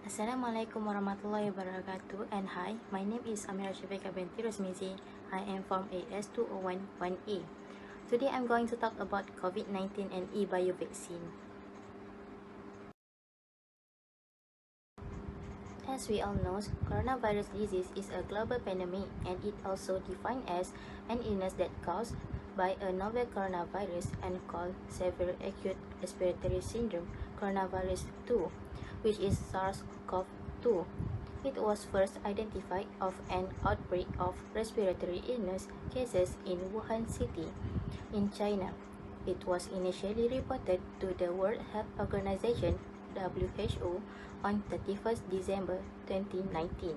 Assalamualaikum warahmatullahi wabarakatuh, and hi, my name is Ameera Binti Rosmizi. I am from AS2011A. Today I'm going to talk about COVID-19 and e-bio vaccine. As we all know, coronavirus disease is a global pandemic, and it also defined as an illness that caused by a novel coronavirus and called severe acute respiratory syndrome coronavirus 2, which is SARS-CoV-2. It was first identified of an outbreak of respiratory illness cases in Wuhan City, in China. It was initially reported to the World Health Organization (WHO) on 31st December 2019.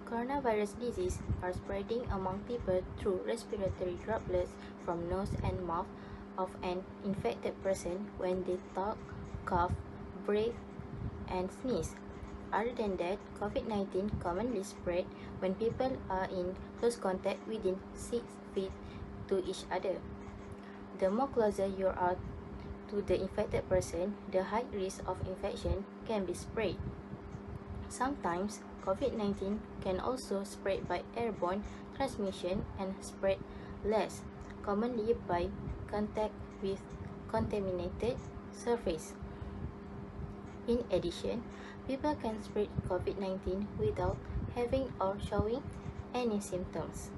Coronavirus disease are spreading among people through respiratory droplets from nose and mouth of an infected person when they talk, cough, breathe, and sneeze. Other than that, COVID-19 commonly spread when people are in close contact within 6 feet to each other. The more closer you are to the infected person, the high risk of infection can be spread. Sometimes, COVID-19 can also spread by airborne transmission and spread less commonly by contact with contaminated surface. In addition, people can spread COVID-19 without having or showing any symptoms.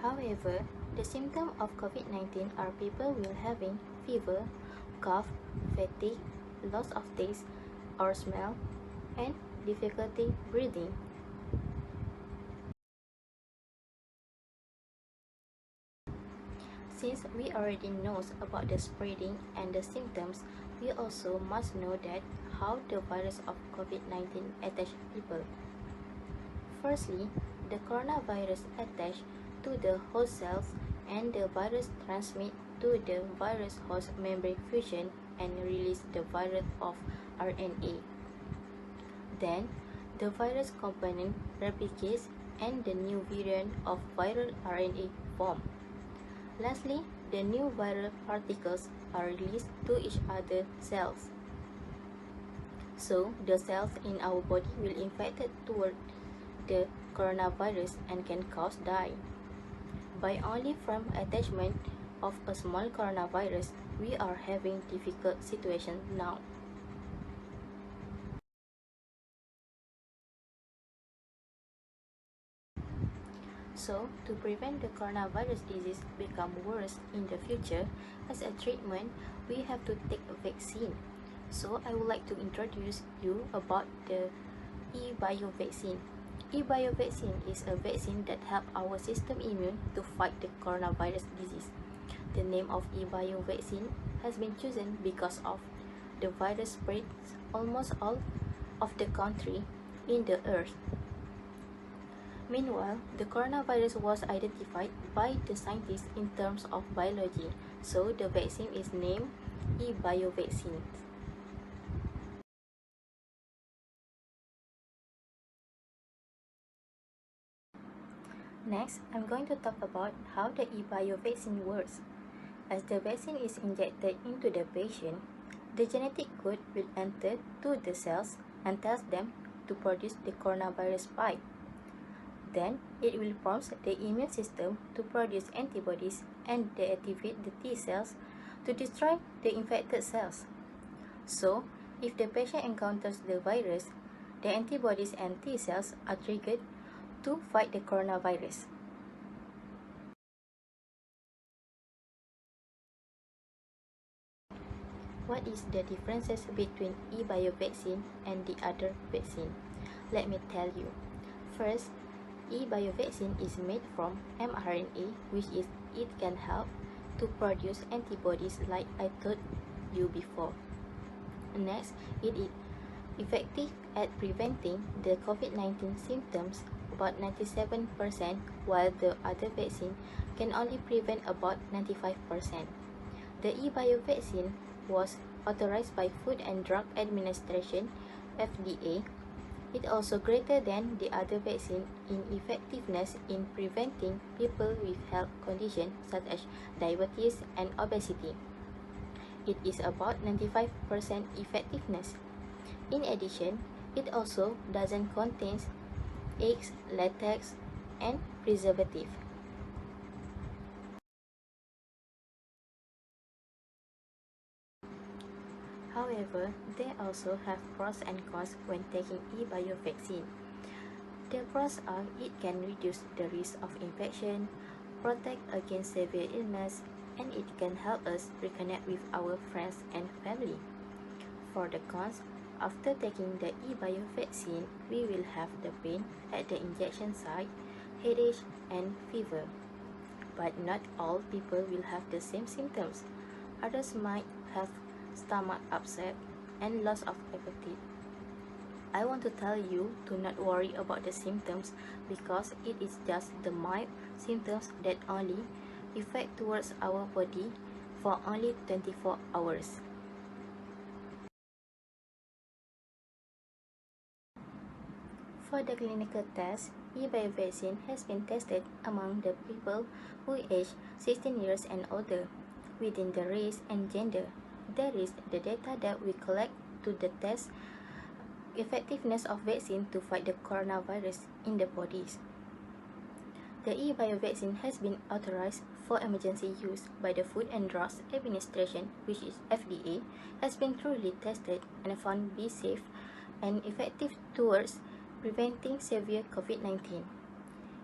However, the symptoms of COVID-19 are people will having fever, cough, fatigue, loss of taste or smell, and difficulty breathing. Since we already know about the spreading and the symptoms, we also must know that how the virus of COVID-19 attach people. Firstly, the coronavirus attach to the host cells and the virus transmit to the virus host membrane fusion and release the virus of RNA. Then, the virus component replicates and the new variant of viral RNA form. Lastly, the new viral particles are released to each other cells. So, the cells in our body will infected toward the coronavirus and can cause die. By only from attachment of a small coronavirus, we are having difficult situation now. So, to prevent the coronavirus disease become worse in the future, as a treatment, we have to take a vaccine. So, I would like to introduce you about the e-bio vaccine. E-bio vaccine is a vaccine that helps our system immune to fight the coronavirus disease. The name of e-bio vaccine has been chosen because of the virus spreads almost all of the country in the earth. Meanwhile, the coronavirus was identified by the scientists in terms of biology, so the vaccine is named e-bio vaccine. Next, I'm going to talk about how the e-bio vaccine works. As the vaccine is injected into the patient, the genetic code will enter to the cells and tells them to produce the coronavirus spike. Then, it will prompt the immune system to produce antibodies and deactivate the T cells to destroy the infected cells. So, if the patient encounters the virus, the antibodies and T cells are triggered to fight the coronavirus. What is the differences between e-bio vaccine and the other vaccine? Let me tell you. First, e-bio vaccine is made from mRNA, which is it can help to produce antibodies like I told you before. Next, it is effective at preventing the COVID-19 symptoms about 97%, while the other vaccine can only prevent about 95%. The e-bio vaccine was authorized by Food and Drug Administration (FDA) It also greater than the other vaccine in effectiveness in preventing people with health conditions such as diabetes and obesity. It is about 95% effectiveness. In addition, it also doesn't contain eggs, latex, and preservative. However, they also have pros and cons when taking eBio vaccine. The pros are it can reduce the risk of infection, protect against severe illness, and it can help us reconnect with our friends and family. For the cons, after taking the eBio vaccine, we will have the pain at the injection site, headache, and fever. But not all people will have the same symptoms. Others might have stomach upset and loss of appetite. I want to tell you to not worry about the symptoms because it is just the mild symptoms that only affect towards our body for only 24 hours. For the clinical test, eBio vaccine has been tested among the people who age 16 years and older, within the race and gender. That is the data that we collect to the test effectiveness of vaccine to fight the coronavirus in the bodies. The eBio vaccine has been authorized for emergency use by the Food and Drugs Administration, which is FDA, has been thoroughly tested and found to be safe and effective towards preventing severe COVID-19.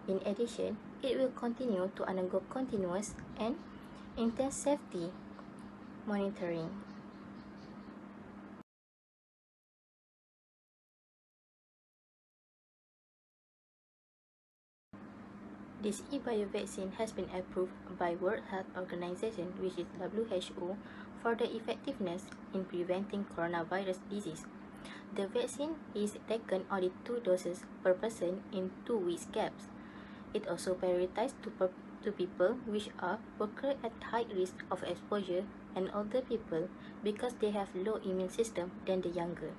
In addition, it will continue to undergo continuous and intense safety monitoring. This eBio vaccine has been approved by World Health Organization, which is WHO, for the effectiveness in preventing coronavirus disease. The vaccine is taken only 2 doses per person in 2 weeks gaps. It also prioritized to people which are workers at high risk of exposure and older people because they have low immune system than the younger.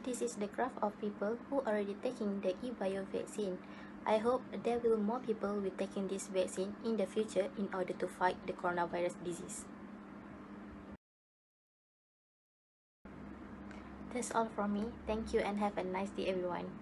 This is the graph of people who are already taking the eBio vaccine. I hope there will more people will taking this vaccine in the future in order to fight the coronavirus disease. That's all from me. Thank you and have a nice day everyone.